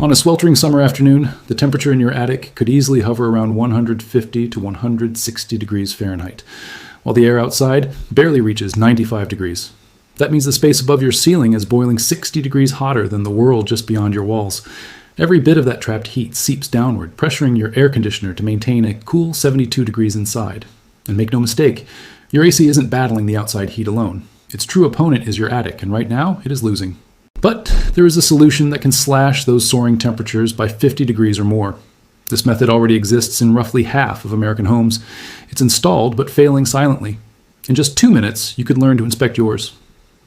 On a sweltering summer afternoon, the temperature in your attic could easily hover around 150 to 160 degrees Fahrenheit, while the air outside barely reaches 95 degrees. That means the space above your ceiling is boiling 60 degrees hotter than the world just beyond your walls. Every bit of that trapped heat seeps downward, pressuring your air conditioner to maintain a cool 72 degrees inside. And make no mistake, your AC isn't battling the outside heat alone. Its true opponent is your attic, and right now it is losing. But there is a solution that can slash those soaring temperatures by 50 degrees or more. This method already exists in roughly half of American homes. It's installed but failing silently. In just 2 minutes, you could learn to inspect yours.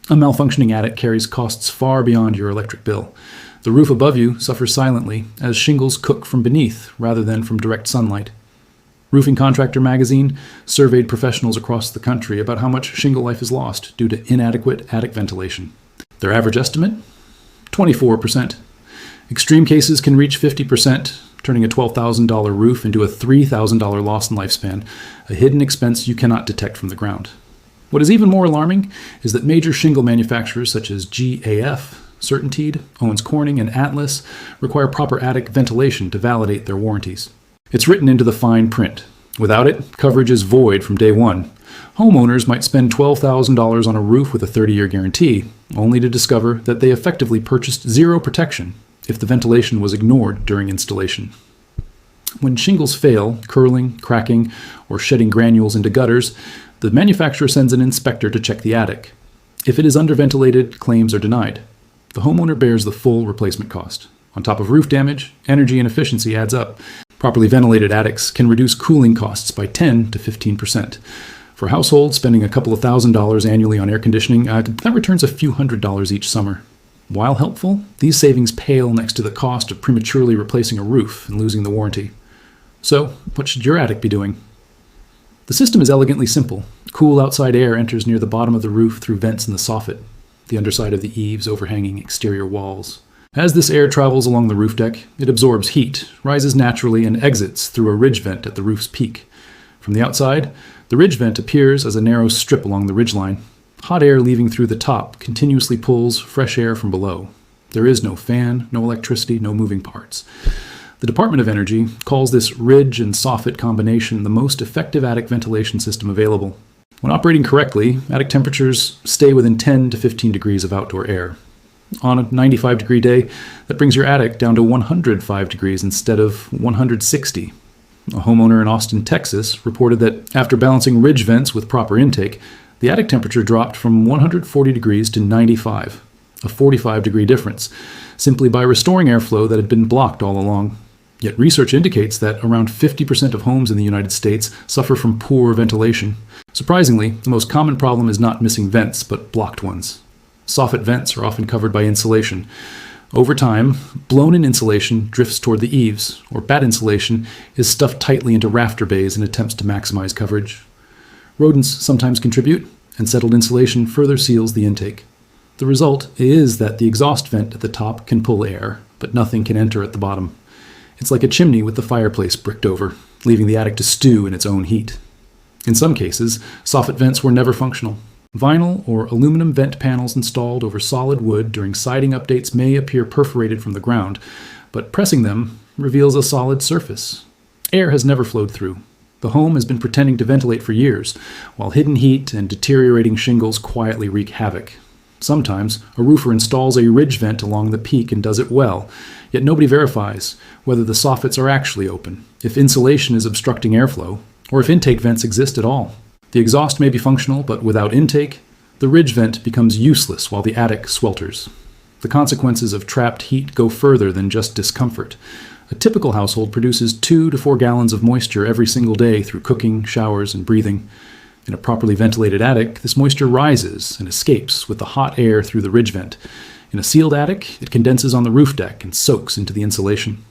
A malfunctioning attic carries costs far beyond your electric bill. The roof above you suffers silently as shingles cook from beneath rather than from direct sunlight. Roofing Contractor magazine surveyed professionals across the country about how much shingle life is lost due to inadequate attic ventilation. Their average estimate? 24%. Extreme cases can reach 50%, turning a $12,000 roof into a $3,000 loss in lifespan, a hidden expense you cannot detect from the ground. What is even more alarming is that major shingle manufacturers such as GAF, Certainteed, Owens Corning, and Atlas require proper attic ventilation to validate their warranties. It's written into the fine print. Without it, coverage is void from day one. Homeowners might spend $12,000 on a roof with a 30-year guarantee, only to discover that they effectively purchased zero protection if the ventilation was ignored during installation. When shingles fail, curling, cracking, or shedding granules into gutters, the manufacturer sends an inspector to check the attic. If it is underventilated, claims are denied. The homeowner bears the full replacement cost. On top of roof damage, energy and efficiency adds up. Properly ventilated attics can reduce cooling costs by 10 to 15%. For households spending a couple of $1,000s annually on air conditioning, that returns a few $100s each summer. While helpful, these savings pale next to the cost of prematurely replacing a roof and losing the warranty. So, what should your attic be doing? The system is elegantly simple. Cool outside air enters near the bottom of the roof through vents in the soffit, the underside of the eaves overhanging exterior walls. As this air travels along the roof deck, it absorbs heat, rises naturally, and exits through a ridge vent at the roof's peak. From the outside, the ridge vent appears as a narrow strip along the ridgeline. Hot air leaving through the top continuously pulls fresh air from below. There is no fan, no electricity, no moving parts. The Department of Energy calls this ridge and soffit combination the most effective attic ventilation system available. When operating correctly, attic temperatures stay within 10 to 15 degrees of outdoor air. On a 95-degree day, that brings your attic down to 105 degrees instead of 160. A homeowner in Austin, Texas, reported that after balancing ridge vents with proper intake, the attic temperature dropped from 140 degrees to 95, a 45-degree difference, simply by restoring airflow that had been blocked all along. Yet research indicates that around 50% of homes in the United States suffer from poor ventilation. Surprisingly, the most common problem is not missing vents, but blocked ones. Soffit vents are often covered by insulation. Over time, blown-in insulation drifts toward the eaves, or bad insulation is stuffed tightly into rafter bays in attempts to maximize coverage. Rodents sometimes contribute, and settled insulation further seals the intake. The result is that the exhaust vent at the top can pull air, but nothing can enter at the bottom. It's like a chimney with the fireplace bricked over, leaving the attic to stew in its own heat. In some cases, soffit vents were never functional. Vinyl or aluminum vent panels installed over solid wood during siding updates may appear perforated from the ground, but pressing them reveals a solid surface. Air has never flowed through. The home has been pretending to ventilate for years, while hidden heat and deteriorating shingles quietly wreak havoc. Sometimes, a roofer installs a ridge vent along the peak and does it well, yet nobody verifies whether the soffits are actually open, if insulation is obstructing airflow, or if intake vents exist at all. The exhaust may be functional, but without intake, the ridge vent becomes useless while the attic swelters. The consequences of trapped heat go further than just discomfort. A typical household produces 2 to 4 gallons of moisture every single day through cooking, showers, and breathing. In a properly ventilated attic, this moisture rises and escapes with the hot air through the ridge vent. In a sealed attic, it condenses on the roof deck and soaks into the insulation.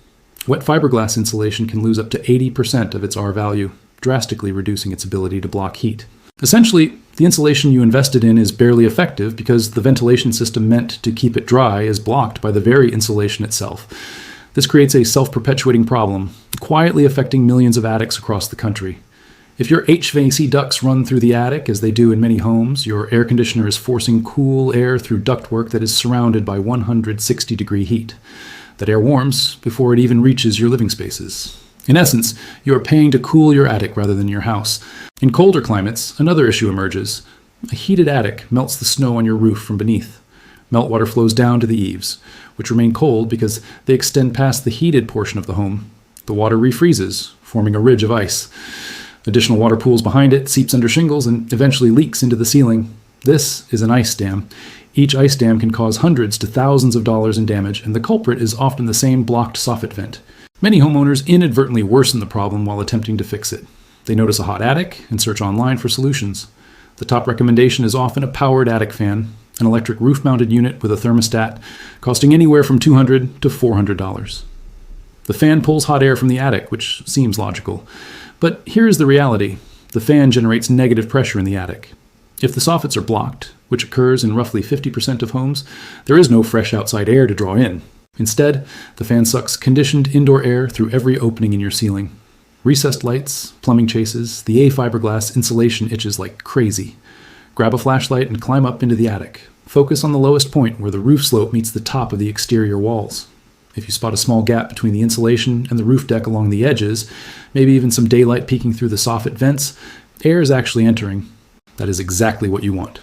Wet fiberglass insulation can lose up to 80% of its R value, drastically reducing its ability to block heat. Essentially, the insulation you invested in is barely effective because the ventilation system meant to keep it dry is blocked by the very insulation itself. This creates a self-perpetuating problem, quietly affecting millions of attics across the country. If your HVAC ducts run through the attic, as they do in many homes, your air conditioner is forcing cool air through ductwork that is surrounded by 160-degree heat. That air warms before it even reaches your living spaces. In essence, you are paying to cool your attic rather than your house. In colder climates, another issue emerges. A heated attic melts the snow on your roof from beneath. Meltwater flows down to the eaves, which remain cold because they extend past the heated portion of the home. The water refreezes, forming a ridge of ice. Additional water pools behind it, seeps under shingles, and eventually leaks into the ceiling. This is an ice dam. Each ice dam can cause hundreds to thousands of dollars in damage, and the culprit is often the same blocked soffit vent. Many homeowners inadvertently worsen the problem while attempting to fix it. They notice a hot attic and search online for solutions. The top recommendation is often a powered attic fan, an electric roof-mounted unit with a thermostat, costing anywhere from $200 to $400. The fan pulls hot air from the attic, which seems logical. But here is the reality. The fan generates negative pressure in the attic. If the soffits are blocked, which occurs in roughly 50% of homes, there is no fresh outside air to draw in. Instead, the fan sucks conditioned indoor air through every opening in your ceiling. Recessed lights, plumbing chases, the A-fiberglass insulation itches like crazy. Grab a flashlight and climb up into the attic. Focus on the lowest point where the roof slope meets the top of the exterior walls. If you spot a small gap between the insulation and the roof deck along the edges, maybe even some daylight peeking through the soffit vents, air is actually entering. That is exactly what you want.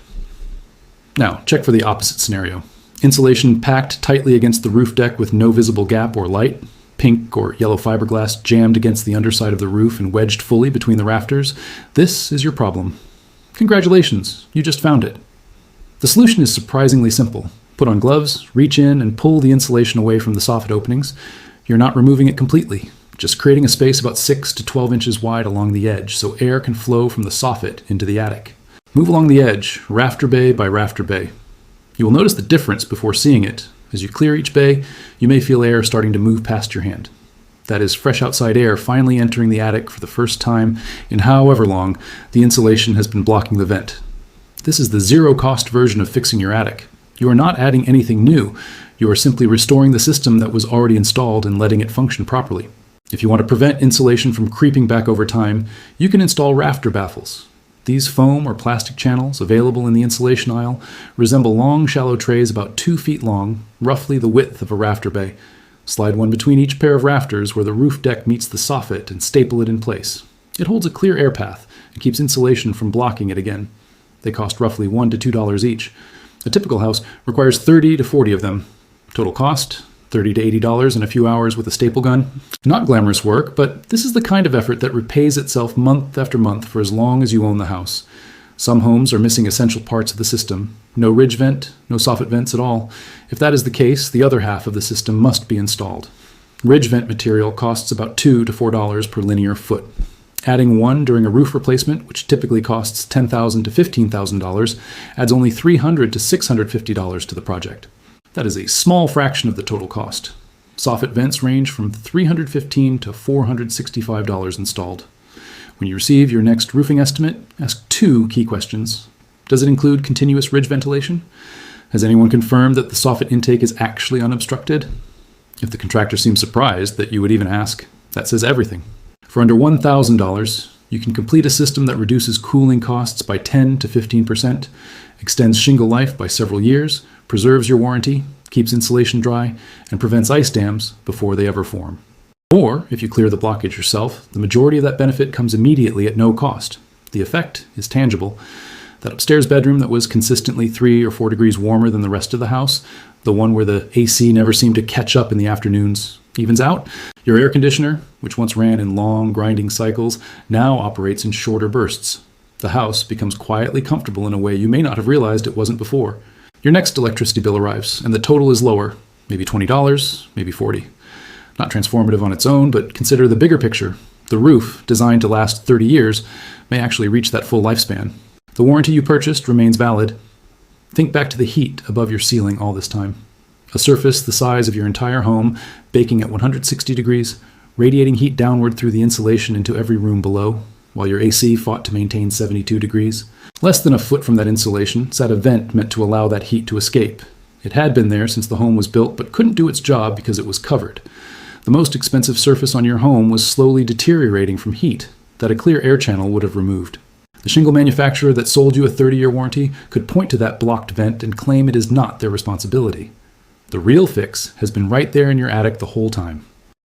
Now, check for the opposite scenario. Insulation packed tightly against the roof deck with no visible gap or light, pink or yellow fiberglass jammed against the underside of the roof and wedged fully between the rafters. This is your problem. Congratulations, you just found it. The solution is surprisingly simple. Put on gloves, reach in, and pull the insulation away from the soffit openings. You're not removing it completely, just creating a space about 6 to 12 inches wide along the edge so air can flow from the soffit into the attic. Move along the edge, rafter bay by rafter bay. You will notice the difference before seeing it. As you clear each bay, you may feel air starting to move past your hand. That is fresh outside air finally entering the attic for the first time in however long the insulation has been blocking the vent. This is the zero-cost version of fixing your attic. You are not adding anything new. You are simply restoring the system that was already installed and letting it function properly. If you want to prevent insulation from creeping back over time, you can install rafter baffles. These foam or plastic channels, available in the insulation aisle, resemble long, shallow trays about 2 feet long, roughly the width of a rafter bay. Slide one between each pair of rafters where the roof deck meets the soffit and staple it in place. It holds a clear air path and keeps insulation from blocking it again. They cost roughly $1 to $2 each. A typical house requires 30 to 40 of them. Total cost, $30 to $80 in a few hours with a staple gun. Not glamorous work, but this is the kind of effort that repays itself month after month for as long as you own the house. Some homes are missing essential parts of the system. No ridge vent, no soffit vents at all. If that is the case, the other half of the system must be installed. Ridge vent material costs about $2 to $4 per linear foot. Adding one during a roof replacement, which typically costs $10,000 to $15,000, adds only $300 to $650 to the project. That is a small fraction of the total cost. Soffit vents range from $315 to $465 installed. When you receive your next roofing estimate, ask 2 key questions. Does it include continuous ridge ventilation? Has anyone confirmed that the soffit intake is actually unobstructed? If the contractor seems surprised that you would even ask, that says everything. For under $1,000, you can complete a system that reduces cooling costs by 10 to 15%, extends shingle life by several years, preserves your warranty, keeps insulation dry, and prevents ice dams before they ever form. Or, if you clear the blockage yourself, the majority of that benefit comes immediately at no cost. The effect is tangible. That upstairs bedroom that was consistently 3 or 4 degrees warmer than the rest of the house, the one where the AC never seemed to catch up in the afternoons, evens out. Your air conditioner, which once ran in long, grinding cycles, now operates in shorter bursts. The house becomes quietly comfortable in a way you may not have realized it wasn't before. Your next electricity bill arrives, and the total is lower, maybe $20, maybe $40. Not transformative on its own, but consider the bigger picture. The roof, designed to last 30 years, may actually reach that full lifespan. The warranty you purchased remains valid. Think back to the heat above your ceiling all this time. A surface the size of your entire home, baking at 160 degrees, radiating heat downward through the insulation into every room below, while your AC fought to maintain 72 degrees. Less than a foot from that insulation sat a vent meant to allow that heat to escape. It had been there since the home was built, but couldn't do its job because it was covered. The most expensive surface on your home was slowly deteriorating from heat that a clear air channel would have removed. The shingle manufacturer that sold you a 30-year warranty could point to that blocked vent and claim it is not their responsibility. The real fix has been right there in your attic the whole time.